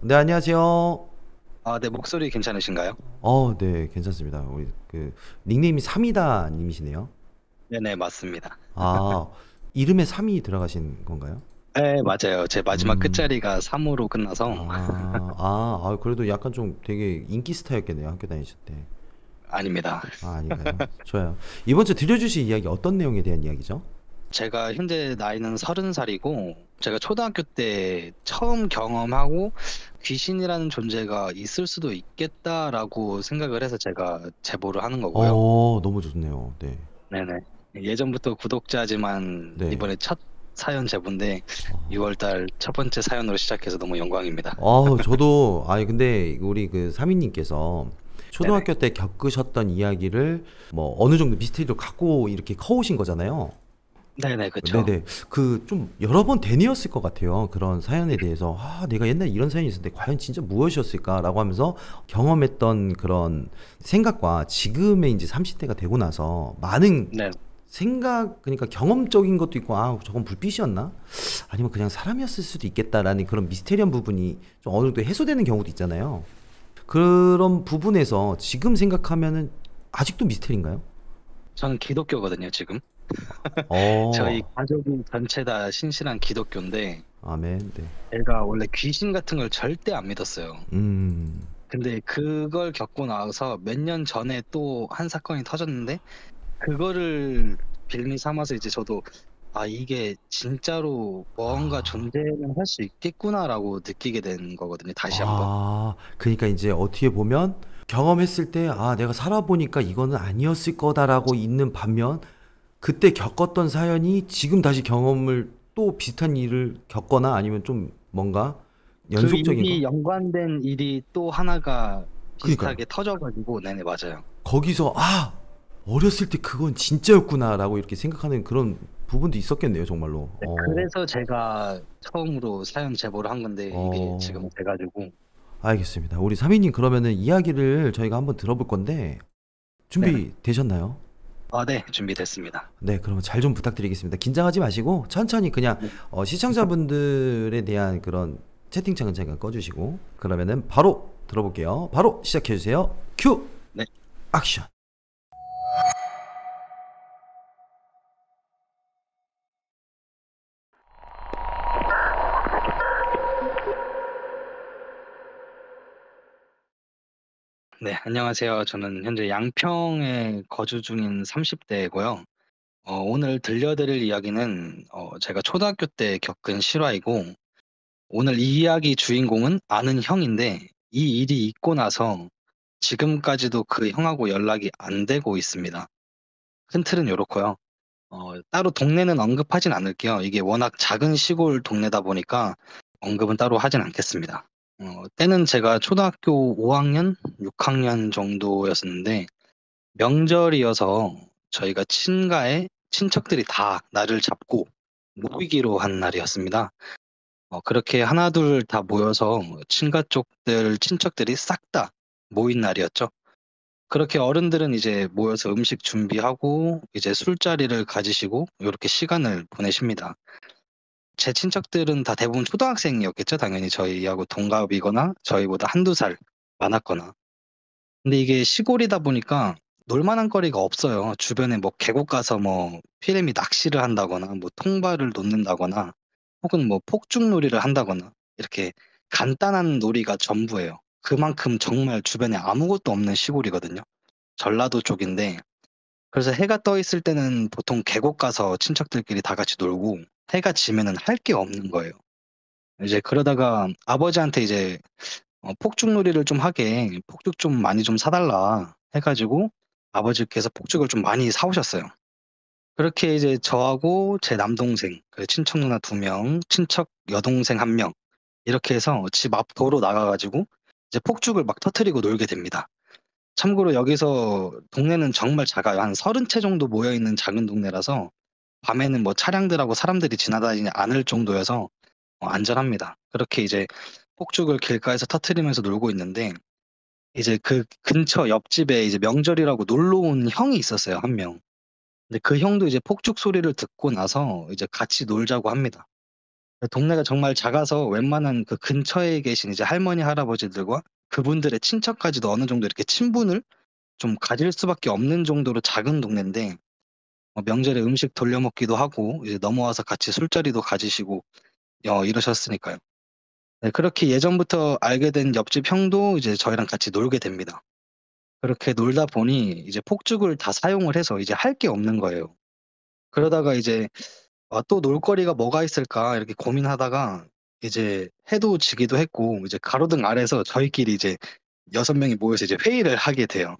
네, 안녕하세요. 아, 네, 목소리 괜찮으신가요? 네, 괜찮습니다. 우리 닉네임이 삼이다 님이시네요. 네네, 맞습니다. 아, 이름에 삼이 들어가신 건가요? 네, 맞아요. 제 마지막 음, 끝자리가 3으로 끝나서 그래도 약간 좀 되게 인기 스타였겠네요, 학교 다니실 때. 아닙니다. 아닌가요? 좋아요. 이번 주 들려주실 이야기 어떤 내용에 대한 이야기죠? 제가 현재 나이는 30살이고, 제가 초등학교 때 처음 경험하고 귀신이라는 존재가 있을 수도 있겠다라고 생각을 해서 제가 제보를 하는 거고요. 너무 좋네요. 네. 네네. 예전부터 구독자지만 네. 이번에 첫 사연 제보인데 6월달 첫 번째 사연으로 시작해서 너무 영광입니다. 저도, 근데 우리 그 삼이님께서 네네. 초등학교 때 겪으셨던 이야기를 뭐 어느 정도 미스테리로 갖고 이렇게 커오신 거잖아요. 네네, 그쵸. 네네. 좀 여러 번 되뇌었을 것 같아요. 그런 사연에 대해서. 내가 옛날에 이런 사연이 있었는데 과연 진짜 무엇이었을까라고 하면서 경험했던 그런 생각과 지금의 이제 30대가 되고 나서 많은 네. 그러니까 경험적인 것도 있고, 저건 불빛이었나? 아니면 그냥 사람이었을 수도 있겠다라는 그런 미스테리한 부분이 좀 어느 정도 해소되는 경우도 있잖아요. 그런 부분에서 지금 생각하면은 아직도 미스테리인가요? 저는 기독교거든요, 지금. 저희 어, 가족이 전체 다 신실한 기독교인데, 아멘, 네. 제가 원래 귀신 같은 걸 절대 안 믿었어요. 음. 근데 그걸 겪고 나서 몇 년 전에 또 한 사건이 터졌는데, 그거를 빌미 삼아서 이제 저도, 아, 이게 진짜로 뭔가 아, 존재는 할 수 있겠구나라고 느끼게 된 거거든요, 다시 한번. 그러니까 이제 어떻게 보면 경험했을 때, 내가 살아보니까 이거는 아니었을 거다라고 있는 반면, 그때 겪었던 사연이 지금 다시 경험을 또 비슷한 일을 겪거나 아니면 좀 뭔가 그 연속적인 거? 일이 연관된 일이 또 하나가 그니까요. 비슷하게 터져가지고, 네네, 맞아요. 거기서, 어렸을 때 그건 진짜였구나라고 이렇게 생각하는 그런 부분도 있었겠네요, 정말로. 네, 그래서 제가 처음으로 사연 제보를 한 건데 이게 지금 어, 돼가지고. 알겠습니다. 우리 사미님 그러면은 이야기를 저희가 한번 들어볼 건데, 네네. 준비 되셨나요? 아, 네, 준비됐습니다. 네, 그러면 잘 좀 부탁드리겠습니다. 긴장하지 마시고 천천히 그냥 네. 시청자분들에 대한 그런 채팅창은 제가 꺼주시고 그러면은 바로 들어볼게요. 바로 시작해 주세요. 큐 네, 액션. 네, 안녕하세요. 저는 현재 양평에 거주 중인 30대고요. 오늘 들려드릴 이야기는 제가 초등학교 때 겪은 실화이고, 오늘 이 이야기 주인공은 아는 형인데, 이 일이 있고 나서 지금까지도 그 형하고 연락이 안 되고 있습니다. 큰 틀은 요렇고요. 따로 동네는 언급하진 않을게요. 이게 워낙 작은 시골 동네다 보니까 언급은 따로 하진 않겠습니다. 때는 제가 초등학교 5학년, 6학년 정도였었는데 명절이어서 저희가 친가에 친척들이 다 날을 잡고 모이기로 한 날이었습니다. 그렇게 하나둘 다 모여서 친가 쪽들 친척들이 싹 다 모인 날이었죠. 그렇게 어른들은 이제 모여서 음식 준비하고 이제 술자리를 가지시고 요렇게 시간을 보내십니다. 제 친척들은 다 대부분 초등학생이었겠죠. 당연히 저희하고 동갑이거나 저희보다 한두 살 많았거나. 근데 이게 시골이다 보니까 놀 만한 거리가 없어요. 주변에 뭐 계곡 가서 뭐 피레미 낚시를 한다거나 뭐 통발을 놓는다거나 혹은 뭐 폭죽놀이를 한다거나 이렇게 간단한 놀이가 전부예요. 그만큼 정말 주변에 아무것도 없는 시골이거든요. 전라도 쪽인데, 그래서 해가 떠 있을 때는 보통 계곡 가서 친척들끼리 다 같이 놀고 해가 지면은 할 게 없는 거예요. 이제 그러다가 아버지한테 이제 폭죽놀이를 좀 하게 폭죽 좀 많이 좀 사달라 해가지고 아버지께서 폭죽을 좀 많이 사오셨어요. 그렇게 이제 저하고 제 남동생, 그 친척 누나 2명, 친척 여동생 1명 이렇게 해서 집 앞 도로 나가가지고 이제 폭죽을 막 터트리고 놀게 됩니다. 참고로 여기서 동네는 정말 작아요. 한 30채 정도 모여 있는 작은 동네라서 밤에는 뭐 차량들하고 사람들이 지나다니지 않을 정도여서 안전합니다. 그렇게 이제 폭죽을 길가에서 터트리면서 놀고 있는데 이제 그 근처 옆집에 이제 명절이라고 놀러 온 형이 있었어요, 1명. 근데 그 형도 이제 폭죽 소리를 듣고 나서 이제 같이 놀자고 합니다. 동네가 정말 작아서 웬만한 그 근처에 계신 이제 할머니, 할아버지들과 그분들의 친척까지도 어느 정도 이렇게 친분을 좀 가질 수밖에 없는 정도로 작은 동네인데 명절에 음식 돌려먹기도 하고 이제 넘어와서 같이 술자리도 가지시고 이러셨으니까요. 네, 그렇게 예전부터 알게 된 옆집 형도 이제 저희랑 같이 놀게 됩니다. 그렇게 놀다 보니 이제 폭죽을 다 사용을 해서 이제 할 게 없는 거예요. 그러다가 이제 '아 또 놀거리가 뭐가 있을까?' 이렇게 고민하다가 이제 해도 지기도 했고 이제 가로등 아래서 저희끼리 이제 6 명이 모여서 이제 회의를 하게 돼요.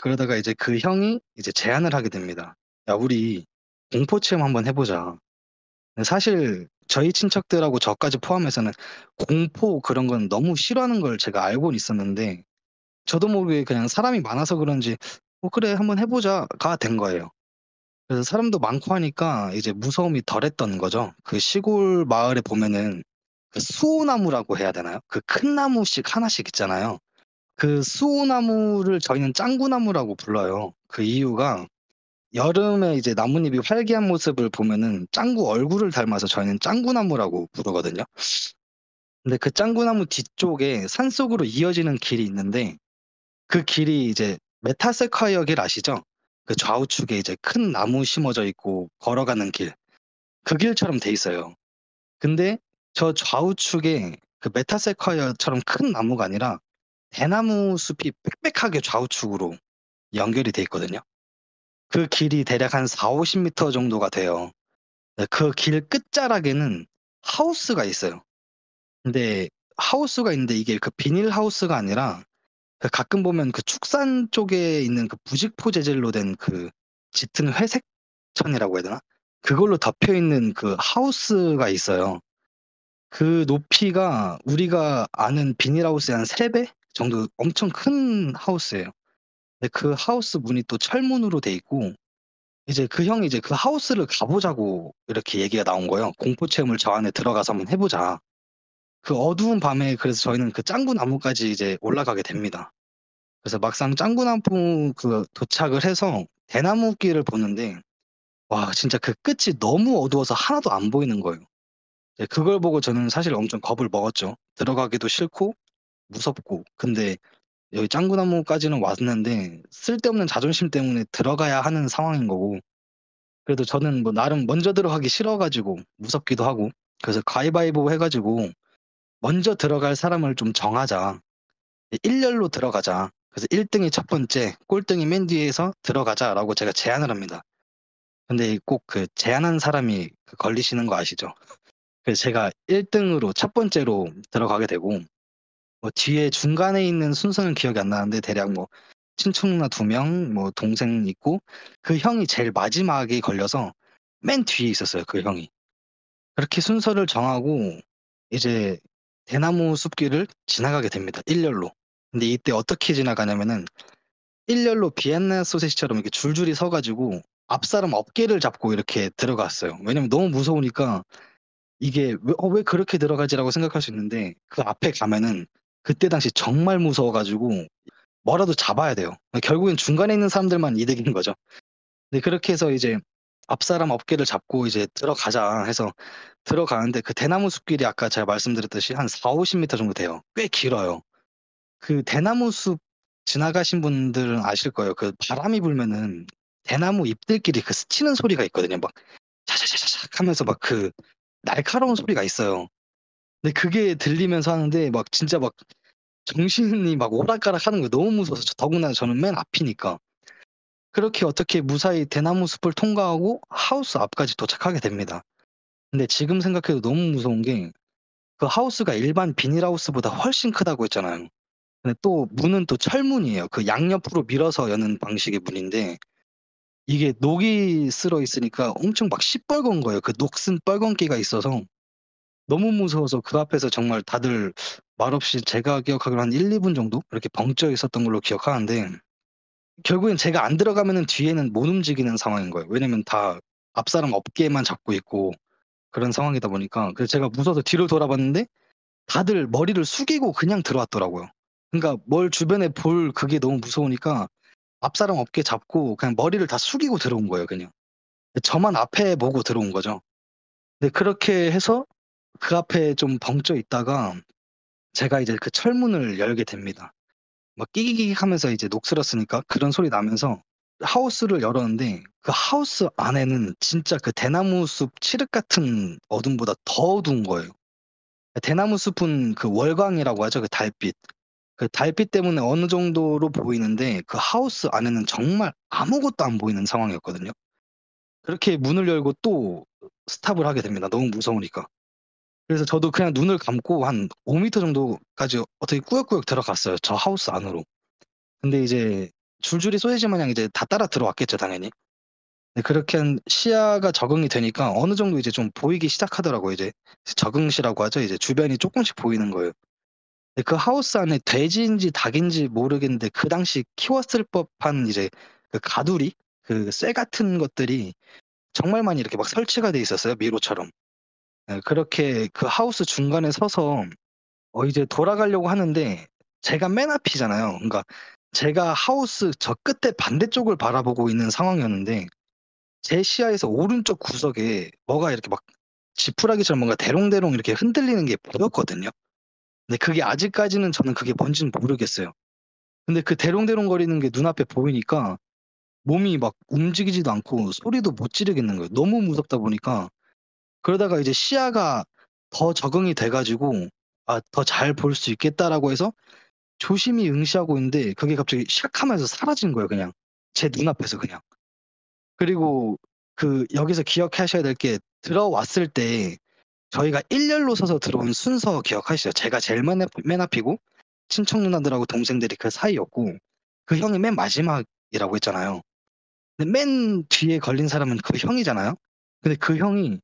그러다가 이제 그 형이 이제 제안을 하게 됩니다. "야 우리 공포 체험 한번 해 보자." 근데 사실 저희 친척들하고 저까지 포함해서는 공포 그런 건 너무 싫어하는 걸 제가 알고는 있었는데 저도 모르게 그냥 사람이 많아서 그런지 그래 한번 해 보자."가 된 거예요. 그래서 사람도 많고 하니까 이제 무서움이 덜했던 거죠. 그 시골 마을에 보면은 그 수오나무라고 해야 되나요? 그 큰 나무씩 하나씩 있잖아요. 그 수오나무를 저희는 짱구나무라고 불러요. 그 이유가 여름에 이제 나뭇잎이 활기한 모습을 보면은 짱구 얼굴을 닮아서 저희는 짱구나무라고 부르거든요. 근데 그 짱구나무 뒤쪽에 산속으로 이어지는 길이 있는데 그 길이 이제 메타세콰이어 길 아시죠? 그 좌우측에 이제 큰 나무 심어져 있고 걸어가는 길. 그 길처럼 돼 있어요. 근데 저 좌우측에 그 메타세콰이어처럼 큰 나무가 아니라 대나무 숲이 빽빽하게 좌우측으로 연결이 돼 있거든요. 그 길이 대략 한 40-50 미터 정도가 돼요. 네, 그 길 끝자락에는 하우스가 있어요. 근데 하우스가 있는데 이게 그 비닐 하우스가 아니라 그 가끔 보면 그 축산 쪽에 있는 그 부직포 재질로 된 그 짙은 회색 천이라고 해야 되나? 그걸로 덮여 있는 그 하우스가 있어요. 그 높이가 우리가 아는 비닐하우스의 한 3배 정도 엄청 큰 하우스예요. 근데 그 하우스 문이 또 철문으로 돼 있고 이제 그 형이 이제 그 하우스를 가 보자고 이렇게 얘기가 나온 거예요. "공포 체험을 저 안에 들어가서 한번 해 보자." 그 어두운 밤에 그래서 저희는 그 짱구 나무까지 이제 올라가게 됩니다. 그래서 막상 짱구나무 그 도착을 해서 대나무길을 보는데 와 진짜 그 끝이 너무 어두워서 하나도 안 보이는 거예요. 네 그걸 보고 저는 사실 엄청 겁을 먹었죠. 들어가기도 싫고 무섭고. 근데 여기 짱구나무까지는 왔는데 쓸데없는 자존심 때문에 들어가야 하는 상황인 거고 그래도 저는 뭐 나름 먼저 들어가기 싫어 가지고 무섭기도 하고 그래서 가위바위보 해 가지고 "먼저 들어갈 사람을 좀 정하자. 일렬로 들어가자. 그래서 1 등이 첫 번째, 꼴등이 맨 뒤에서 들어가자."라고 제가 제안을 합니다. 근데 꼭 그 제안한 사람이 그 걸리시는 거 아시죠? 그래서 제가 1 등으로 첫 번째로 들어가게 되고 뭐 뒤에 중간에 있는 순서는 기억이 안 나는데 대략 뭐 친척 누나 2 명 뭐 동생 있고 그 형이 제일 마지막에 걸려서 맨 뒤에 있었어요 그 형이. 그렇게 순서를 정하고 이제 대나무 숲길을 지나가게 됩니다 일렬로. 근데 이때 어떻게 지나가냐면은 일렬로 비엔나 소시지처럼 이렇게 줄줄이 서 가지고 앞사람 어깨를 잡고 이렇게 들어갔어요. 왜냐면 너무 무서우니까 이게 '왜 그렇게 들어가지?'라고 생각할 수 있는데 그 앞에 가면은 그때 당시 정말 무서워 가지고 뭐라도 잡아야 돼요. 결국엔 중간에 있는 사람들만 이득인 거죠. 네 그렇게 해서 이제 앞사람 어깨를 잡고 이제 "들어가자." 해서 들어가는데 그 대나무 숲길이 아까 제가 말씀드렸듯이 한 40-50 미터 정도 돼요. 꽤 길어요. 그 대나무 숲 지나가신 분들은 아실 거예요. 그 바람이 불면은 대나무 잎들끼리 그 스치는 소리가 있거든요. 막 샤샤샤샥 하면서 막 그 날카로운 소리가 있어요. 근데 그게 들리면서 하는데 막 진짜 막 정신이 막 오락가락하는 거예요. 너무 무서워서 더군다나 저는 맨 앞이니까. 그렇게 어떻게 무사히 대나무 숲을 통과하고 하우스 앞까지 도착하게 됩니다. 근데 지금 생각해도 너무 무서운 게 그 하우스가 일반 비닐하우스보다 훨씬 크다고 했잖아요. 근데 또 문은 또 철문이에요. 그 양옆으로 밀어서 여는 방식의 문인데 이게 녹이 슬어 있으니까 엄청 막 시뻘건 거예요. 그 녹슨 뻘건기가 있어서 너무 무서워서 그 앞에서 정말 다들 말없이 제가 기억하기로 한 1-2분 정도 이렇게 벙쪄 있었던 걸로 기억하는데 결국엔 제가 안 들어가면은 뒤에는 못 움직이는 상황인 거예요. 왜냐면 다 앞사람 어깨만 잡고 있고 그런 상황이다 보니까 그래서 제가 무서워서 뒤를 돌아봤는데 다들 머리를 숙이고 그냥 들어왔더라고요. 그러니까 뭘 주변에 볼 그게 너무 무서우니까 앞사람 어깨 잡고 그냥 머리를 다 숙이고 들어온 거예요, 그냥. 저만 앞에 보고 들어온 거죠. 네, 그렇게 해서 그 앞에 좀 벙쪄 있다가 제가 이제 그 철문을 열게 됩니다. 막 끼기기기 하면서 이제 녹슬었으니까 그런 소리 나면서 하우스를 열었는데 그 하우스 안에는 진짜 그 대나무 숲 칠흑 같은 어둠보다 더 어두운 거예요. 대나무 숲은 그 월광이라고 하죠. 그 달빛. 그 달빛 때문에 어느 정도로 보이는데 그 하우스 안에는 정말 아무것도 안 보이는 상황이었거든요. 그렇게 문을 열고 또 스탑을 하게 됩니다. 너무 무서우니까. 그래서 저도 그냥 눈을 감고 한 5m 정도까지 어떻게 꾸역꾸역 들어갔어요. 저 하우스 안으로. 근데 이제 줄줄이 소세지 마냥 이제 다 따라 들어왔겠죠, 당연히. 네, 그렇게 한 시야가 적응이 되니까 어느 정도 이제 좀 보이기 시작하더라고요. 이제 적응시라고 하죠. 이제 주변이 쪼끔씩 보이는 거예요. 근데 그 하우스 안에 돼지인지 닭인지 모르겠는데 그 당시 키웠을 법한 이제 그 가두리, 그 쇠 같은 것들이 정말 많이 이렇게 막 설치가 돼 있었어요, 미로처럼. 예, 그렇게 그 하우스 중간에 서서 이제 돌아가려고 하는데 제가 맨 앞이잖아요. 그러니까 제가 하우스 저 끝에 반대쪽을 바라보고 있는 상황이었는데 제 시야에서 오른쪽 구석에 뭐가 이렇게 막 지푸라기처럼 뭔가 대롱대롱 이렇게 흔들리는 게 보였거든요. 근데 그게 아직까지는 저는 그게 뭔지는 모르겠어요. 근데 그 대롱대롱거리는 게 눈앞에 보이니까 몸이 막 움직이지도 않고 소리도 못 지르겠는 거예요. 너무 무섭다 보니까. 그러다가 이제 시야가 더 적응이 돼 가지고 '아 더 잘 볼 수 있겠다.'라고 해서 조심히 응시하고 있는데 그게 갑자기 샥 하면서 사라진 거예요, 그냥. 제 눈앞에서 그냥. 그리고 그 여기서 기억하셔야 될 게 들어왔을 때 저희가 일렬로 서서 들어온 순서 기억하시죠? 제가 제일 맨 앞이고 친척 누나들하고 동생들이 그 사이였고 그 형이 맨 마지막이라고 했잖아요. 근데 맨 뒤에 걸린 사람은 그 형이잖아요. 근데 그 형이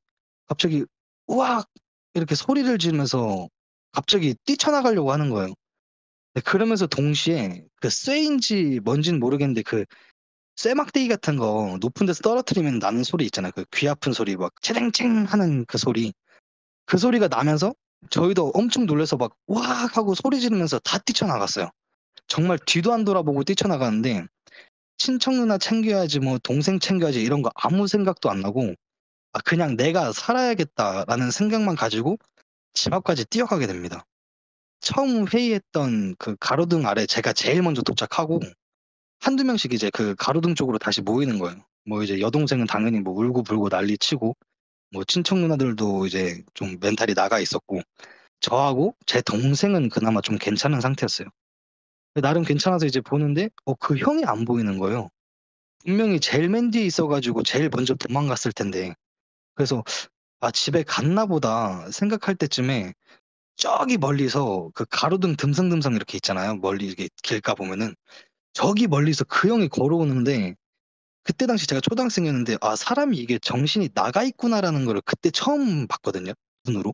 갑자기 우악 이렇게 소리를 지르면서 갑자기 뛰쳐나가려고 하는 거예요. 네, 그러면서 동시에 그 쇠인지 뭔진 모르겠는데 그 쇠막대기 같은 거 높은 데서 떨어뜨리면 나는 소리 있잖아요. 그 귀 아픈 소리 막 체랭챙 하는 그 소리. 그 소리가 나면서 저희도 엄청 놀라서 막 "우악." 하고 소리 지르면서 다 뛰쳐나갔어요. 정말 뒤도 안 돌아보고 뛰쳐나가는데 친척 누나 챙겨야지 뭐 동생 챙겨야지 이런 거 아무 생각도 안 나고 '아 그냥 내가 살아야겠다.'라는 생각만 가지고 집 앞까지 뛰어가게 됩니다. 처음 회의했던 그 가로등 아래 제가 제일 먼저 도착하고 한두 명씩 이제 그 가로등 쪽으로 다시 모이는 거예요. 뭐 이제 여동생은 당연히 뭐 울고불고 난리치고 뭐 친척 누나들도 이제 좀 멘탈이 나가 있었고 저하고 제 동생은 그나마 좀 괜찮은 상태였어요. 나름 괜찮아서 이제 보는데 그 형이 안 보이는 거예요. 분명히 제일 맨 뒤에 있어 가지고 제일 먼저 도망갔을 텐데. 그래서 '아 집에 갔나 보다.' 생각할 때쯤에 저기 멀리서 그 가로등 듬성듬성 이렇게 있잖아요. 멀리 이렇게 길가 보면은 저기 멀리서 그 형이 걸어오는데 그때 당시 제가 초등학생이었는데 '아 사람이 이게 정신이 나가 있구나.'라는 거를 그때 처음 봤거든요, 눈으로.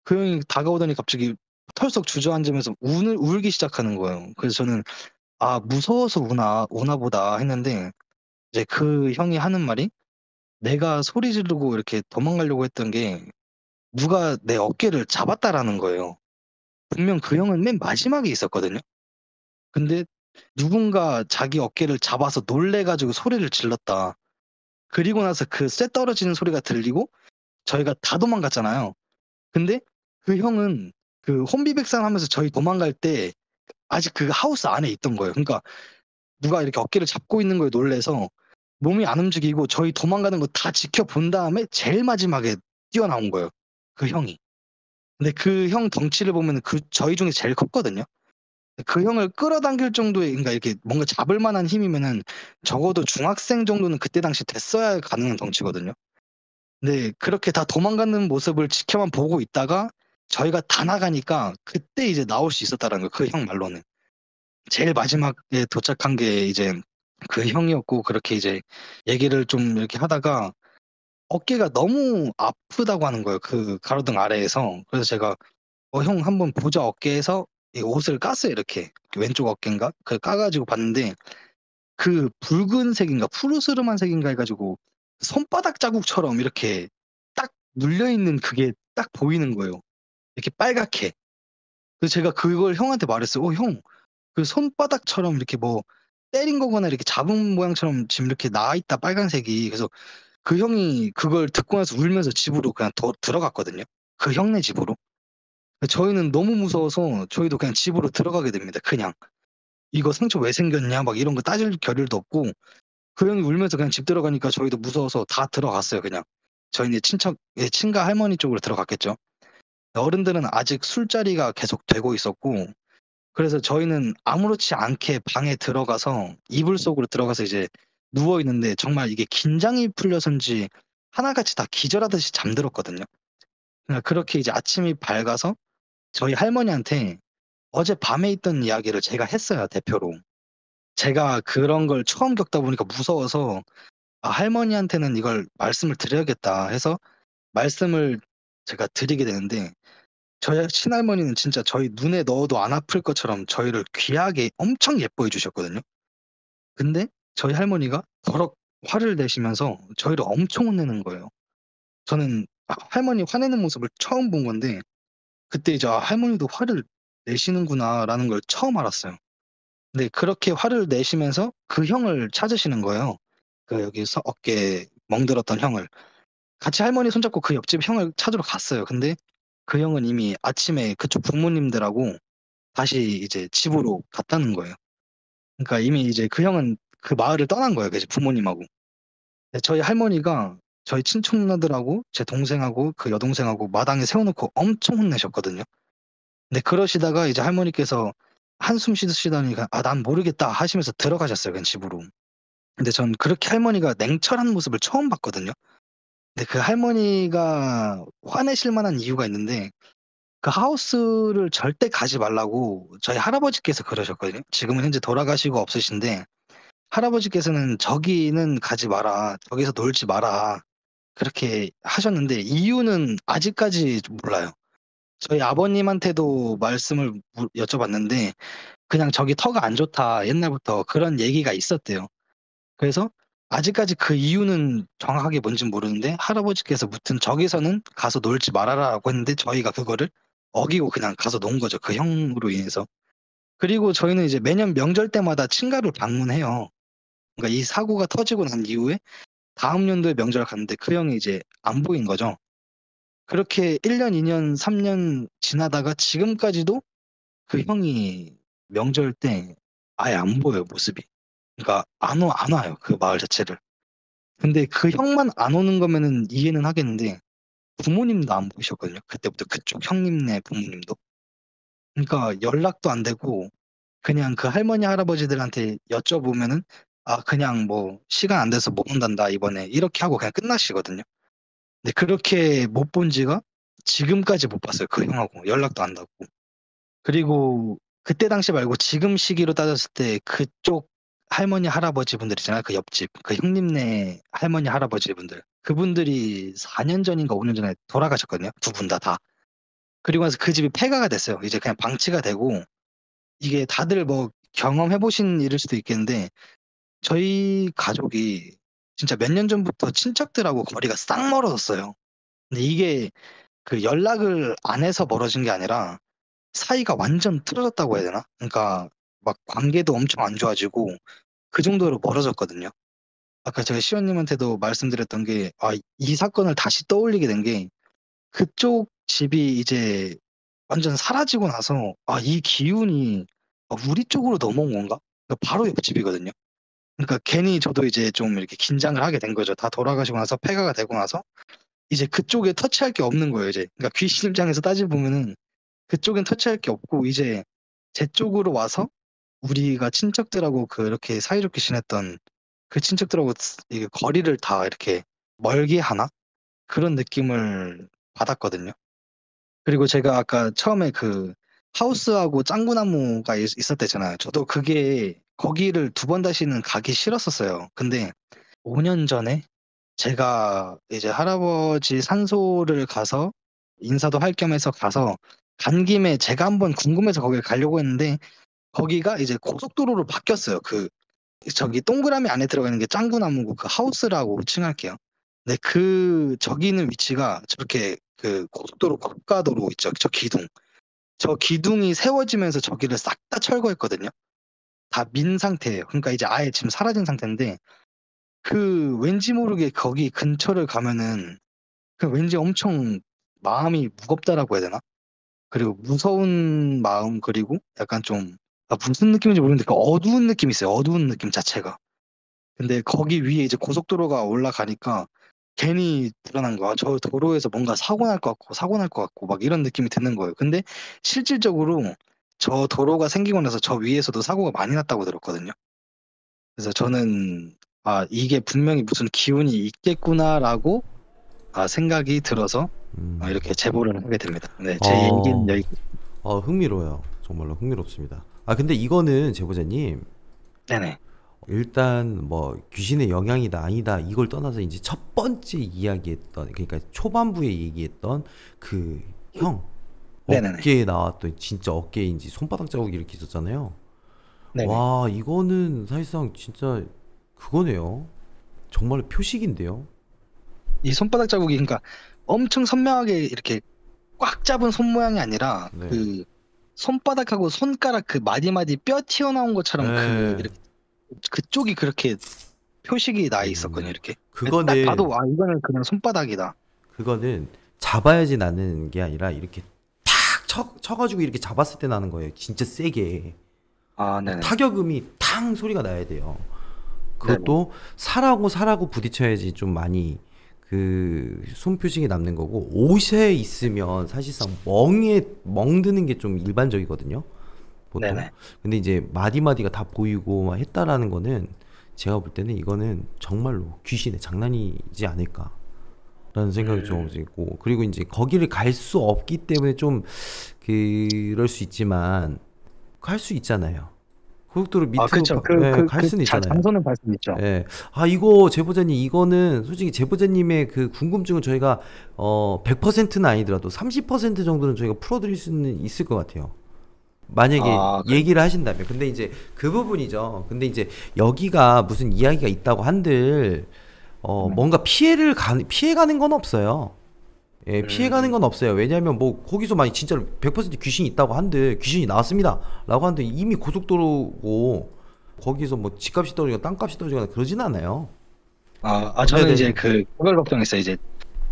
그 형이 다가오더니 갑자기 털썩 주저앉으면서 운 울기 시작하는 거예요. 그래서 저는 '아 무서워서 우나 보다.' 했는데 이제 그 형이 하는 말이 내가 소리 지르고 이렇게 도망가려고 했던 게 누가 내 어깨를 잡았다라는 거예요. 분명 그 형은 맨 마지막에 있었거든요. 근데 누군가 자기 어깨를 잡아서 놀래 가지고 소리를 질렀다. 그리고 나서 그 쇠 떨어지는 소리가 들리고 저희가 다 도망갔잖아요. 근데 그 형은 그 혼비백산하면서 저희 도망갈 때 아직 그 하우스 안에 있던 거예요. 그러니까 누가 이렇게 어깨를 잡고 있는 거에 놀라서 몸이 안 움직이고 저희 도망가는 거 다 지켜본 다음에 제일 마지막에 뛰어나온 거예요, 그 형이. 근데 그 형 덩치를 보면은 저희 중에 제일 컸거든요. 그 형을 끌어당길 정도의 그러니까 이렇게 뭔가 잡을 만한 힘이면은 적어도 중학생 정도는 그때 당시 됐어야 가능한 덩치거든요. 네. 그렇게 다 도망가는 모습을 지켜만 보고 있다가 저희가 다 나가니까 그때 이제 나올 수 있었다라는 거예요, 그 형 말로는. 제일 마지막에 도착한 게 이제 그 형이었고 그렇게 이제 얘기를 좀 이렇게 하다가 어깨가 너무 아프다고 하는 거예요, 그 가로등 아래에서. 그래서 제가 형 한번 보자." 어깨에서 이 옷을 깠어요, 이렇게. 그 왼쪽 어깨인가? 그걸 까 가지고 봤는데 그 붉은색인가 푸르스름한 색인가 해 가지고 손바닥 자국처럼 이렇게 딱 눌려 있는 그게 딱 보이는 거예요. 이렇게 빨갛게. 그래서 제가 그걸 형한테 말했어요. 형 그 손바닥처럼 이렇게 뭐 때린 거거나 이렇게 잡은 모양처럼 지금 이렇게 나와 있다 빨간색이. 그래서 그 형이 그걸 듣고 나서 울면서 집으로 그냥 더 들어갔거든요. 그 형네 집으로. 저희는 너무 무서워서 저희도 그냥 집으로 들어가게 됩니다. 그냥 이거 상처 왜 생겼냐 막 이런 거 따질 겨를도 없고 그 형이 울면서 그냥 집 들어가니까 저희도 무서워서 다 들어갔어요. 그냥 저희는 친척 친가 할머니 쪽으로 들어갔겠죠. 어른들은 아직 술자리가 계속 되고 있었고 그래서 저희는 아무렇지 않게 방에 들어가서 이불 속으로 들어가서 이제 누워 있는데 정말 이게 긴장이 풀려서인지 하나같이 다 기절하듯이 잠들었거든요. 그러니까 그렇게 이제 아침이 밝아서 저희 할머니한테 어젯밤에 있던 이야기를 제가 했어요, 대표로. 제가 그런 걸 처음 겪다 보니까 무서워서 할머니한테는 이걸 말씀을 드려야겠다 해서 말씀을 제가 드리게 되는데 저희 친할머니는 진짜 저희 눈에 넣어도 안 아플 것처럼 저희를 귀하게 엄청 예뻐해 주셨거든요. 근데 저희 할머니가 버럭 화를 내시면서 저희를 엄청 혼내는 거예요. 저는 할머니 화내는 모습을 처음 본 건데 그때 이제 '할머니도 화를 내시는구나.'라는 걸 처음 알았어요. 네. 그렇게 화를 내시면서 그 형을 찾으시는 거예요. 그 여기서 어깨에 멍들었던 형을. 같이 할머니 손잡고 그 옆집 형을 찾으러 갔어요. 근데 그 형은 이미 아침에 그쪽 부모님들하고 다시 이제 집으로 갔다는 거예요. 그러니까 이미 이제 그 형은 그 마을을 떠난 거예요, 그 이제 부모님하고. 네, 저희 할머니가 저희 친척 누나들하고 제 동생하고 그 여동생하고 마당에 세워 놓고 엄청 혼내셨거든요. 근데 그러시다가 이제 할머니께서 한숨 쉬시더니 그냥 난 모르겠다." 하시면서 들어가셨어요, 그냥 집으로. 근데 전 그렇게 할머니가 냉철한 모습을 처음 봤거든요. 근데 그 할머니가 화내실 만한 이유가 있는데 그 하우스를 절대 가지 말라고 저희 할아버지께서 그러셨거든요. 지금은 현재 돌아가시고 없으신데 할아버지께서는 "저기는 가지 마라. 저기서 놀지 마라." 그렇게 하셨는데 이유는 아직까지 몰라요. 저희 아버님한테도 말씀을 여쭤봤는데 그냥 "저기 터가 안 좋다." 옛날부터 그런 얘기가 있었대요. 그래서 아직까지 그 이유는 정확하게 뭔진 모르는데 할아버지께서 무튼 "저기서는 가서 놀지 말아라."라고 했는데 저희가 그거를 어기고 그냥 가서 논 거죠, 그 형으로 인해서. 그리고 저희는 이제 매년 명절 때마다 친가를 방문해요. 그러니까 이 사고가 터지고 난 이후에 다음 연도에 명절을 갔는데 그 형이 이제 안 보인 거죠. 그렇게 1 년, 2 년, 3년 지나다가 지금까지도 그 형이 명절 때 아예 안 보여요, 모습이. 그러니까 안 와요, 그 마을 자체를. 근데 그 형만 안 오는 거면은 이해는 하겠는데 부모님도 안 보이셨거든요, 그때부터 그쪽 형님네 부모님도. 그러니까 연락도 안 되고 그냥 그 할머니, 할아버지들한테 여쭤보면은 그냥 뭐 "시간 안 돼서 못 온단다, 이번에." 이렇게 하고 그냥 끝나시거든요. 근데 그렇게 못 본 지가 지금까지 못 봤어요, 그 형하고 연락도 안 닿고. 그리고 그때 당시 말고 지금 시기로 따졌을 때 그쪽 할머니, 할아버지분들 있잖아요. 그 옆집 그 형님네 할머니, 할아버지분들. 그분들이 4년 전인가 5년 전에 돌아가셨거든요, 두 분 다. 그리고 나서 그 집이 폐가가 됐어요. 이제 그냥 방치가 되고 이게 다들 뭐 경험해 보신 일일 수도 있겠는데 저희 가족이 진짜 몇 년 전부터 친척들하고 거리가 싹 멀어졌어요. 근데 이게 그 연락을 안 해서 멀어진 게 아니라 사이가 완전 틀어졌다고 해야 되나? 그러니까 막 관계도 엄청 안 좋아지고 그 정도로 멀어졌거든요. 아까 제가 시원님한테도 말씀드렸던 게 이 사건을 다시 떠올리게 된 게 그쪽 집이 이제 완전 사라지고 나서 이 기운이 우리 쪽으로 넘어온 건가? 그러니까 바로 옆집이거든요. 그러니까 괜히 저도 이제 좀 이렇게 긴장을 하게 된 거죠. 다 돌아가시고 나서 폐가가 되고 나서 이제 그쪽에 터치할 게 없는 거예요, 이제. 그러니까 귀신 입장에서 따지고 보면은 그쪽엔 터치할 게 없고 이제 제 쪽으로 와서 우리가 친척들하고 그렇게 사이좋게 지냈던 그 친척들하고 이게 거리를 다 이렇게 멀게 하나? 그런 느낌을 받았거든요. 그리고 제가 아까 처음에 그 하우스하고 짱구나무가 있었댔잖아요. 저도 그게 거기를 두 번 다시는 가기 싫었었어요. 근데 5년 전에 제가 이제 할아버지 산소를 가서 인사도 할 겸 해서 가서 간 김에 제가 한번 궁금해서 거길 가려고 했는데 거기가 이제 고속도로로 바뀌었어요. 저기 동그라미 안에 들어가 있는 게 짱구나무고 그 하우스라고 칭할게요. 근데 저기 있는 위치가 저렇게 그 고속도로 고가도로 있죠. 저 기둥. 저 기둥이 세워지면서 저기를 싹 다 철거했거든요. 다 민 상태예요. 그러니까 이제 아예 지금 사라진 상태인데 그 왠지 모르게 거기 근처를 가면은 그 왠지 엄청 마음이 무겁다라고 해야 되나? 그리고 무서운 마음 그리고 약간 좀 무슨 느낌인지 모르겠는데 그 어두운 느낌이 있어요. 어두운 느낌 자체가. 근데 거기 위에 이제 고속도로가 올라가니까 괜히 불안한 거야. 저 도로에서 뭔가 사고 날 것 같고 사고 날 것 같고 막 이런 느낌이 드는 거예요. 근데 실질적으로 저 도로가 생기고 나서 저 위에서도 사고가 많이 났다고 들었거든요. 그래서 저는 이게 분명히 무슨 기운이 있겠구나라고 생각이 들어서 음. 이렇게 제보를 하게 됩니다. 네, 제 얘기는 어, 여기. 흥미로워요. 정말로 흥미롭습니다. 그런데 이거는 제보자님, 네네. 일단 뭐 귀신의 영향이다 아니다 이걸 떠나서 이제 첫 번째 이야기했던, 그러니까 초반부에 얘기했던 그 형 네네네. 어깨에 나왔던 진짜 어깨에 이제 손바닥 자국이 이렇게 있었잖아요. 네네. 와, 이거는 사실상 진짜 그거네요. 정말 표식인데요. 이 손바닥 자국이 그러니까 엄청 선명하게 이렇게 꽉 잡은 손 모양이 아니라 네. 그 손바닥하고 손가락 그 마디마디 뼈 튀어나온 것처럼 그 예. 이렇게 그쪽이 그렇게 표식이 나 있었거든요. 음. 이렇게 딱 봐도 그거는 이거는 그냥 손바닥이다. 그거는 잡아야지 나는 게 아니라 이렇게 탁 쳐가지고 이렇게 잡았을 때 나는 거예요. 진짜 세게. 네네. 타격음이 탕 소리가 나야 돼요. 네네. 그것도 살하고 부딪혀야지 좀 많이 그 손표식이 남는 거고, 옷에 있으면 사실상 멍드는 게 좀 일반적이거든요. 보통. 네네. 근데 이제 마디마디가 다 보이고 막 했다라는 거는 제가 볼 때는 이거는 정말로 귀신의 장난이지 않을까라는 생각이 좀 음. 있고, 그리고 이제 거기를 갈 수 없기 때문에 좀 그럴 수 있지만 갈 수 있잖아요. 고속도로 밑으로 그쵸. 갈 수는 있잖아요. 장소는 갈 수 있죠. 예. 이거 제보자님, 이거는 솔직히 제보자님의 그 궁금증을 저희가 100%는 아니더라도 30% 정도는 저희가 풀어드릴 수는 있을 것 같아요. 만약에 그래. 얘기를 하신다면. 근데 이제 그 부분이죠. 근데 이제 여기가 무슨 이야기가 있다고 한들 네. 뭔가 피해가는 건 없어요. 예, 피해가는 음. 건 없어요. 왜냐하면 뭐 거기서 만약 진짜로 100% 귀신이 있다고 한들, 귀신이 나왔습니다 라고 한들 이미 고속도로고 거기서 뭐 집값이 떨어지거나 땅값이 떨어지거나 그러진 않아요. 저는 이제 네네. 그걸 걱정했어요. 이제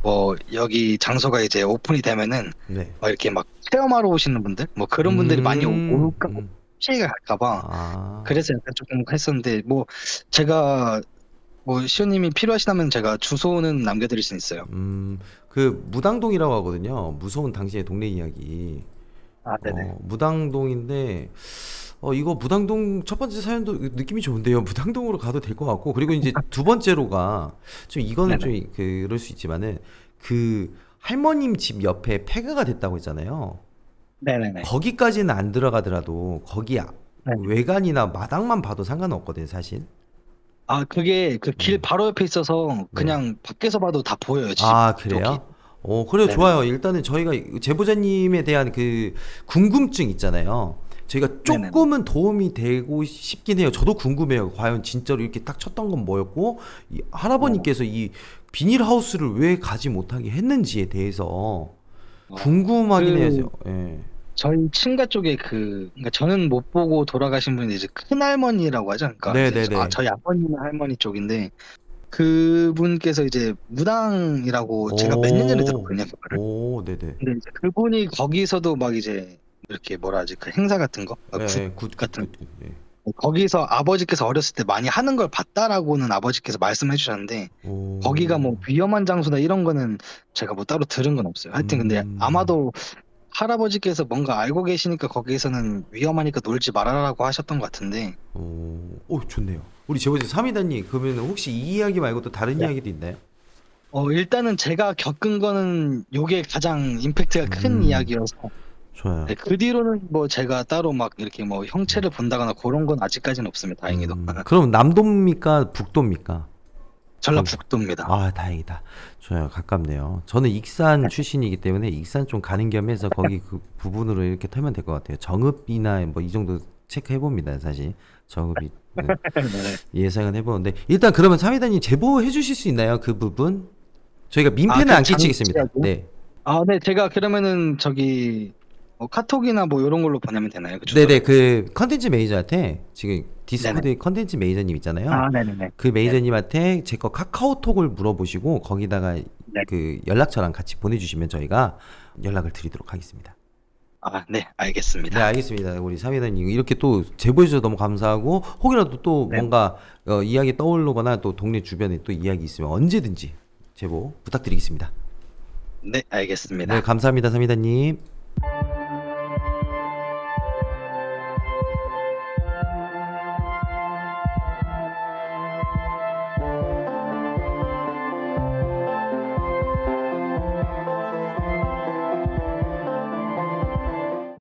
뭐 여기 장소가 이제 오픈이 되면은 네. 이렇게 막 체험하러 오시는 분들 뭐 그런 분들이 많이 올까 봐 피해가 갈까 봐 아, 그래서 약간 조금 했었는데 뭐 제가 뭐 시호님이 필요하시다면 제가 주소는 남겨드릴 수 있어요. 그 무당동이라고 하거든요. 무서운 당신의 동네 이야기. 네네. 무당동인데 이거 무당동 첫 번째 사연도 느낌이 좋은데요. 무당동으로 가도 될 것 같고, 그리고 이제 두 번째로가 좀 이거는 네네. 좀 그럴 수 있지만은 그 할머님 집 옆에 폐가가 됐다고 했잖아요. 네네네. 거기까지는 안 들어가더라도 거기 네. 외관이나 마당만 봐도 상관은 없거든요, 사실. 그게 그 길 네. 바로 옆에 있어서 네. 그냥 밖에서 봐도 다 보여요, 집 쪽이. 그래요? 그래요. 네네. 좋아요. 일단은 저희가 제보자님에 대한 그 궁금증 있잖아요. 저희가 네네네. 조금은 도움이 되고 싶긴 해요. 저도 궁금해요. 과연 진짜로 이렇게 딱 쳤던 건 뭐였고, 이 네네. 할아버님께서 이 비닐하우스를 왜 가지 못하게 했는지에 대해서 궁금하긴 해요. 그 예. 저희 친가 쪽에 그러니까 저는 못 보고 돌아가신 분이 이제 큰할머니라고 하죠. 그러니까 이제 네네네. 저희 아버님 할머니 쪽인데 그분께서 이제 무당이라고 제가 몇 년 전에 오, 들었거든요, 그거를. 네네. 근데 이제 그분이 거기서도 막 이제 이렇게 뭐라 하지, 그 행사 같은 거, 예, 굿 예, 굿, 굿, 같은 굿. 예. 거기서 아버지께서 어렸을 때 많이 하는 걸 봤다라고는 아버지께서 말씀해 주셨는데 거기가 오, 뭐 위험한 장소다 이런 거는 제가 뭐 따로 들은 건 없어요. 하여튼 근데 음, 아마도 할아버지께서 뭔가 알고 계시니까 거기에서는 위험하니까 놀지 말아라고 하셨던 것 같은데. 좋네요. 우리 제보자 삼이다님, 그러면 혹시 이 이야기 말고 또 다른 네. 이야기도 있나요? 일단은 제가 겪은 거는 요게 가장 임팩트가 큰 음, 이야기여서 좋아요. 네, 그 뒤로는 뭐 제가 따로 막 이렇게 뭐 형체를 본다거나 그런 건 아직까지는 없습니다. 다행히도. 그럼 남도입니까? 북도입니까? 거기. 전라북도입니다. 다행이다. 좋아요. 가깝네요. 저는 익산 출신이기 때문에 익산 좀 가는 겸 해서 거기 그 부분으로 이렇게 털면 될 것 같아요. 정읍이나 뭐 이 정도 체크해 봅니다. 사실 정읍이 네. 예상은 해보는데, 일단 그러면 사미다님 제보해 주실 수 있나요? 그 부분? 저희가 민폐는 그 안 장치 끼치겠습니다. 이야기요? 네. 네, 제가 그러면은 카톡이나 뭐 이런 걸로 보내면 되나요? 그 네네, 주소를? 그 컨텐츠 매니저한테 지금 네네. 디스코드에 컨텐츠 매니저님 있잖아요. 아, 네네네. 그 네. 매니저님한테 제 거 카카오톡을 물어보시고 거기다가 네. 그 연락처랑 같이 보내주시면 저희가 연락을 드리도록 하겠습니다. 아, 네, 네, 알겠습니다. 알겠습니다. 우리 사회자님 이렇게 또 제보해 주셔서 너무 감사하고, 혹이라도 또 네. 뭔가 이야기 떠오르거나 또 동네 주변에 또 이야기 있으면 언제든지 제보 부탁드리겠습니다. 네, 네, 알겠습니다. 감사합니다, 사미다님.